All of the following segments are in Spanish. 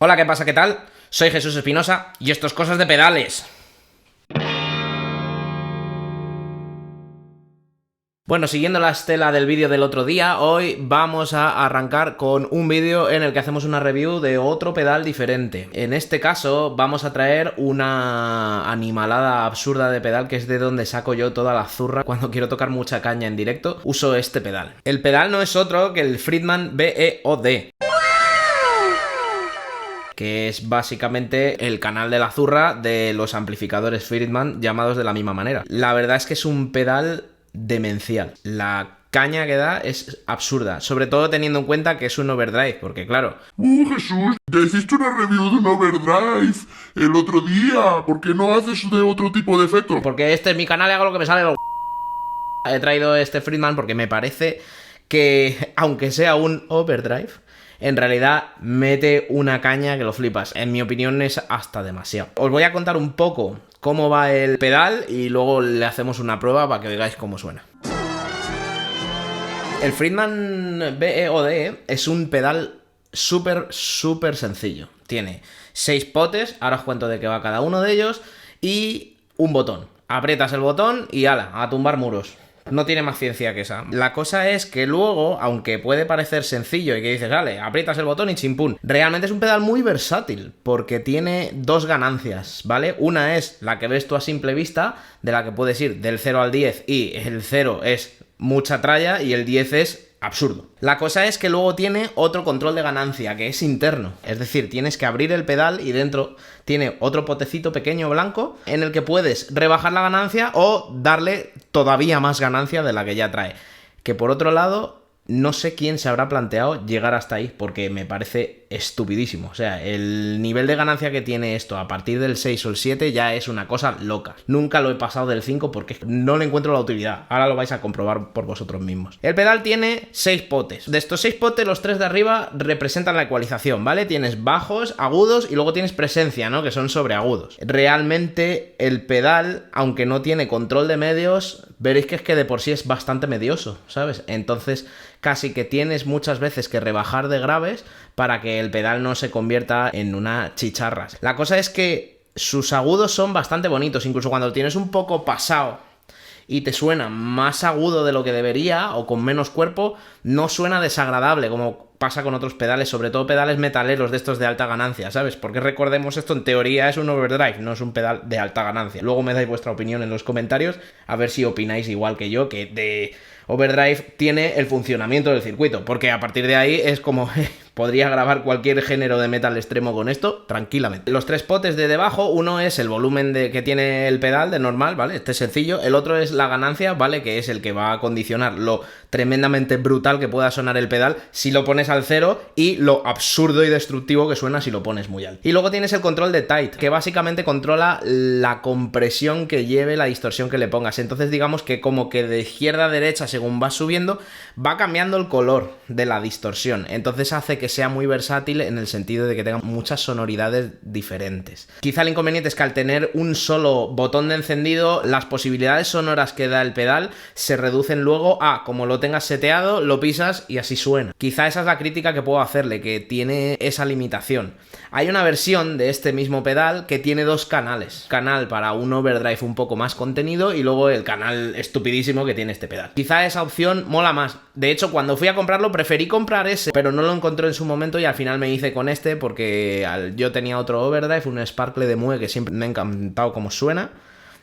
Hola, ¿qué pasa? ¿Qué tal? Soy Jesús Espinosa y esto es Cosas de Pedales. Bueno, siguiendo la estela del vídeo del otro día, hoy vamos a arrancar con un vídeo en el que hacemos una review de otro pedal diferente. En este caso vamos a traer una animalada absurda de pedal, que es de donde saco yo toda la zurra cuando quiero tocar mucha caña en directo. Uso este pedal. El pedal no es otro que el Friedman BEOD, que es básicamente el canal de la zurra de los amplificadores Friedman llamados de la misma manera. La verdad es que es un pedal demencial. La caña que da es absurda, sobre todo teniendo en cuenta que es un overdrive, porque claro... Jesús, ya hiciste una review de un overdrive el otro día, ¿por qué no haces de otro tipo de efecto? Porque este es mi canal y hago lo que me sale de... He traído este Friedman porque me parece que, aunque sea un overdrive, en realidad mete una caña que lo flipas. En mi opinión es hasta demasiado. Os voy a contar un poco cómo va el pedal y luego le hacemos una prueba para que veáis cómo suena. El Friedman BEOD es un pedal súper sencillo. Tiene 6 potes, ahora os cuento de qué va cada uno de ellos, y un botón. Aprietas el botón y ala, a tumbar muros. No tiene más ciencia que esa. La cosa es que luego, aunque puede parecer sencillo y que dices, vale, aprietas el botón y chimpún, realmente es un pedal muy versátil, porque tiene dos ganancias, ¿vale? Una es la que ves tú a simple vista, de la que puedes ir del 0 al 10, y el 0 es mucha tralla y el 10 es absurdo. La cosa es que luego tiene otro control de ganancia, que es interno. Es decir, tienes que abrir el pedal y dentro tiene otro potecito pequeño blanco en el que puedes rebajar la ganancia o darle todavía más ganancia de la que ya trae. Que por otro lado, no sé quién se habrá planteado llegar hasta ahí, porque me parece estupidísimo. O sea, el nivel de ganancia que tiene esto a partir del 6 o el 7 ya es una cosa loca. Nunca lo he pasado del 5 porque no le encuentro la utilidad. Ahora lo vais a comprobar por vosotros mismos. El pedal tiene 6 potes. De estos 6 potes, los 3 de arriba representan la ecualización, ¿vale? Tienes bajos, agudos y luego tienes presencia, ¿no? Que son sobreagudos. Realmente el pedal, aunque no tiene control de medios, veréis que es que de por sí es bastante medioso, ¿sabes? Entonces casi que tienes muchas veces que rebajar de graves para que el pedal no se convierta en una chicharras. La cosa es que sus agudos son bastante bonitos, incluso cuando lo tienes un poco pasado y te suena más agudo de lo que debería o con menos cuerpo, no suena desagradable como pasa con otros pedales, sobre todo pedales metaleros de estos de alta ganancia, ¿sabes? Porque recordemos, esto en teoría es un overdrive, no es un pedal de alta ganancia. Luego me dais vuestra opinión en los comentarios, a ver si opináis igual que yo, que de overdrive tiene el funcionamiento del circuito, porque a partir de ahí es como... podría grabar cualquier género de metal extremo con esto tranquilamente. Los 3 potes de debajo, uno es el volumen que tiene el pedal de normal, ¿vale? Este es sencillo. El otro es la ganancia, ¿vale? Que es el que va a condicionar lo tremendamente brutal que pueda sonar el pedal si lo pones al 0 y lo absurdo y destructivo que suena si lo pones muy alto. Y luego tienes el control de tight, que básicamente controla la compresión que lleve, la distorsión que le pongas. Entonces digamos que como que de izquierda a derecha, según vas subiendo, va cambiando el color de la distorsión. Entonces hace que sea muy versátil en el sentido de que tenga muchas sonoridades diferentes. Quizá el inconveniente es que al tener un solo botón de encendido, las posibilidades sonoras que da el pedal se reducen luego a, como lo tengas seteado, lo pisas y así suena. Quizá esa es la crítica que puedo hacerle, que tiene esa limitación. Hay una versión de este mismo pedal que tiene 2 canales. Canal para un overdrive un poco más contenido y luego el canal estupidísimo que tiene este pedal. Quizá esa opción mola más. De hecho, cuando fui a comprarlo preferí comprar ese, pero no lo encontré en su momento y al final me hice con este porque yo tenía otro overdrive, un Sparkle de Moe que siempre me ha encantado como suena.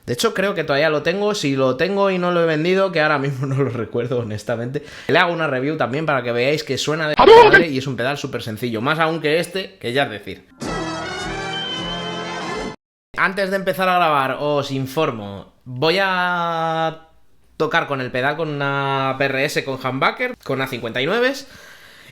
De hecho, creo que todavía lo tengo. Si lo tengo y no lo he vendido, que ahora mismo no lo recuerdo, honestamente, le hago una review también para que veáis que suena de madre y es un pedal súper sencillo. Más aún que este, que ya es decir. Antes de empezar a grabar, os informo. Voy a tocar con el pedal con una PRS con humbucker, con A59s.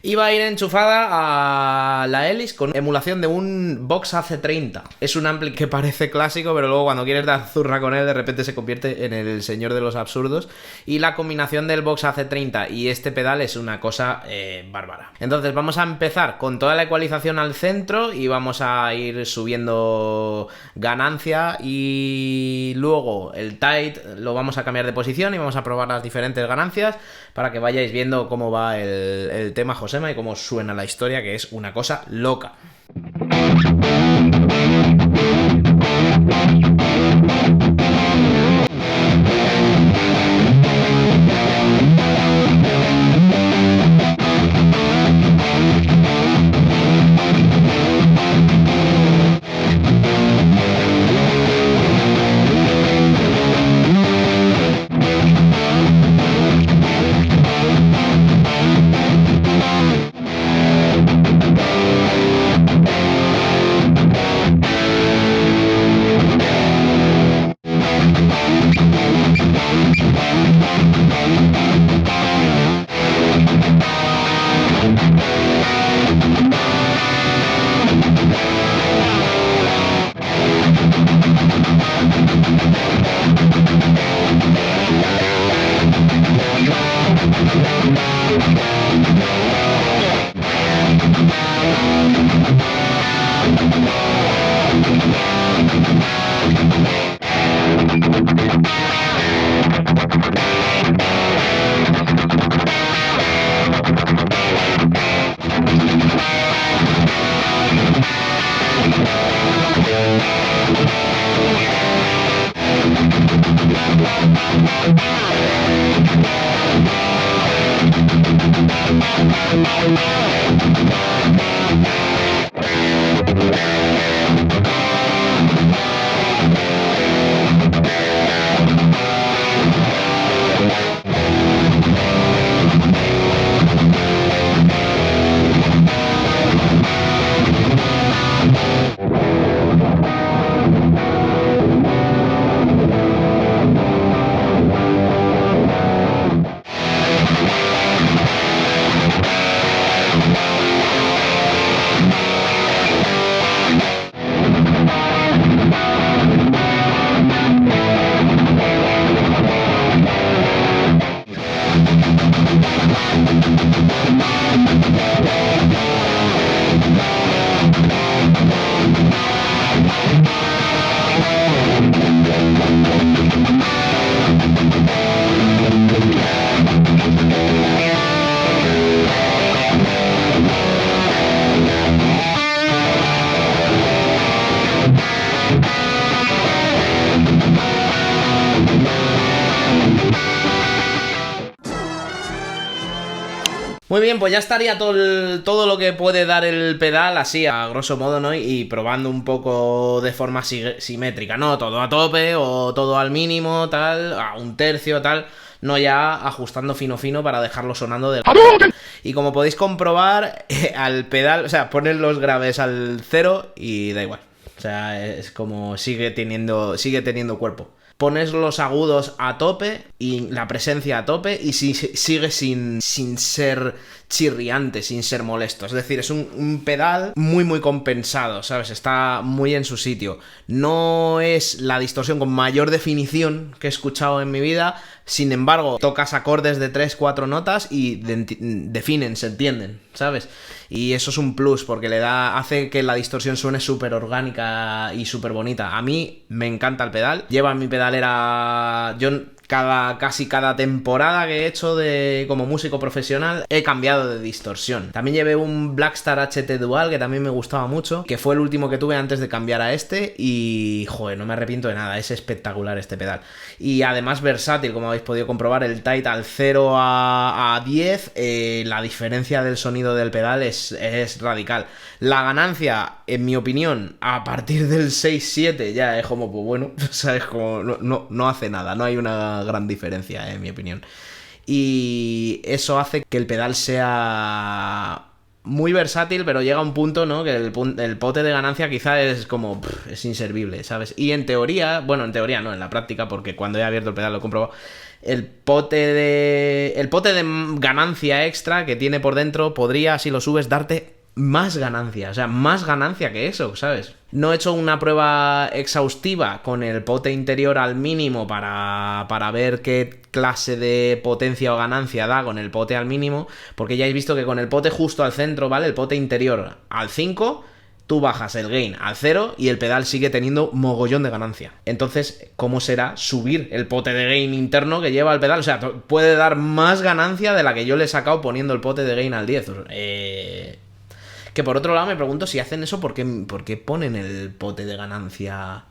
Y va a ir enchufada a la hélice con emulación de un Vox AC30. Es un ampli que parece clásico, pero luego cuando quieres dar zurra con él, de repente se convierte en el señor de los absurdos. Y la combinación del Vox AC30 y este pedal es una cosa bárbara. Entonces vamos a empezar con toda la ecualización al centro y vamos a ir subiendo ganancia. Y luego el tight lo vamos a cambiar de posición y vamos a probar las diferentes ganancias para que vayáis viendo cómo va el tema Josema y cómo suena la historia, que es una cosa loca. Muy bien, pues ya estaría todo lo que puede dar el pedal, así a grosso modo, ¿no? Y probando un poco de forma simétrica, no todo a tope o todo al mínimo, tal, a un tercio, tal, no ya ajustando fino para dejarlo sonando de... Y como podéis comprobar, al pedal, o sea, poner los graves al 0 y da igual. O sea, es como sigue teniendo cuerpo. Pones los agudos a tope y la presencia a tope y sigue sin ser chirriante, sin ser molesto. Es decir, es un pedal muy compensado, ¿sabes? Está muy en su sitio. No es la distorsión con mayor definición que he escuchado en mi vida. Sin embargo, tocas acordes de 3-4 notas y definen, se entienden, ¿sabes? Y eso es un plus porque hace que la distorsión suene súper orgánica y súper bonita. A mí me encanta el pedal. Lleva en mi pedalera... Casi cada temporada que he hecho como músico profesional he cambiado de distorsión. También llevé un Blackstar HT Dual que también me gustaba mucho, que fue el último que tuve antes de cambiar a este y, joder, no me arrepiento de nada, es espectacular este pedal. Y además versátil, como habéis podido comprobar, el tight al 0 a 10, la diferencia del sonido del pedal es radical. La ganancia, en mi opinión, a partir del 6-7 ya es como, pues bueno, ¿sabes? Como no hace nada, no hay una gran diferencia, en mi opinión. Y eso hace que el pedal sea muy versátil, pero llega a un punto, ¿no? Que el pote de ganancia quizá es como... es inservible, ¿sabes? Y en teoría, bueno, en teoría no, en la práctica, porque cuando he abierto el pedal lo he comprobado, el pote de ganancia extra que tiene por dentro podría, si lo subes, darte más ganancia, o sea, más ganancia que eso, ¿sabes? No he hecho una prueba exhaustiva con el pote interior al mínimo para ver qué clase de potencia o ganancia da con el pote al mínimo, porque ya habéis visto que con el pote justo al centro, ¿vale? El pote interior al 5, tú bajas el gain al 0 y el pedal sigue teniendo mogollón de ganancia. Entonces, ¿cómo será subir el pote de gain interno que lleva el pedal? O sea, puede dar más ganancia de la que yo le he sacado poniendo el pote de gain al 10. Que por otro lado me pregunto si hacen eso, ¿por qué ponen el pote de ganancia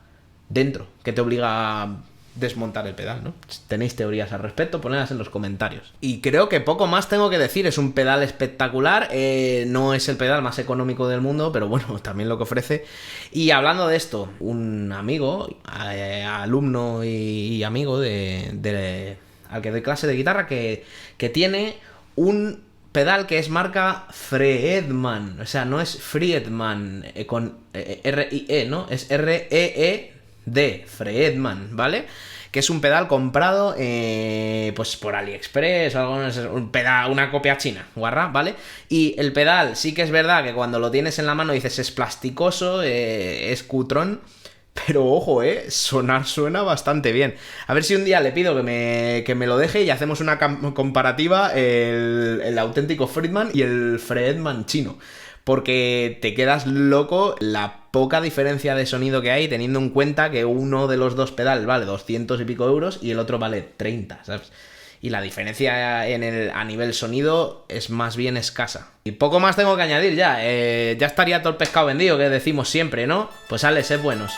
dentro? Que te obliga a desmontar el pedal, ¿no? Si tenéis teorías al respecto, ponedlas en los comentarios. Y creo que poco más tengo que decir, es un pedal espectacular, no es el pedal más económico del mundo, pero bueno, también lo que ofrece. Y hablando de esto, un amigo, alumno y amigo al que doy clase de guitarra, que tiene un pedal que es marca Friedman, o sea, no es Friedman con R-I-E, ¿no? Es R-E-E-D, Friedman, ¿vale? Que es un pedal comprado pues por AliExpress o algo, es un pedal, una copia china, guarra, ¿vale? Y el pedal sí que es verdad que cuando lo tienes en la mano dices es plasticoso, es cutrón. Pero ojo, suena bastante bien. A ver si un día le pido que me lo deje y hacemos una comparativa, el auténtico Friedman y el Friedman chino. Porque te quedas loco la poca diferencia de sonido que hay, teniendo en cuenta que uno de los dos pedales vale 200 y pico euros y el otro vale 30, ¿sabes? Y la diferencia a nivel sonido es más bien escasa. Y poco más tengo que añadir ya. Ya estaría todo el pescado vendido, que decimos siempre, ¿no? Pues sale, sed buenos.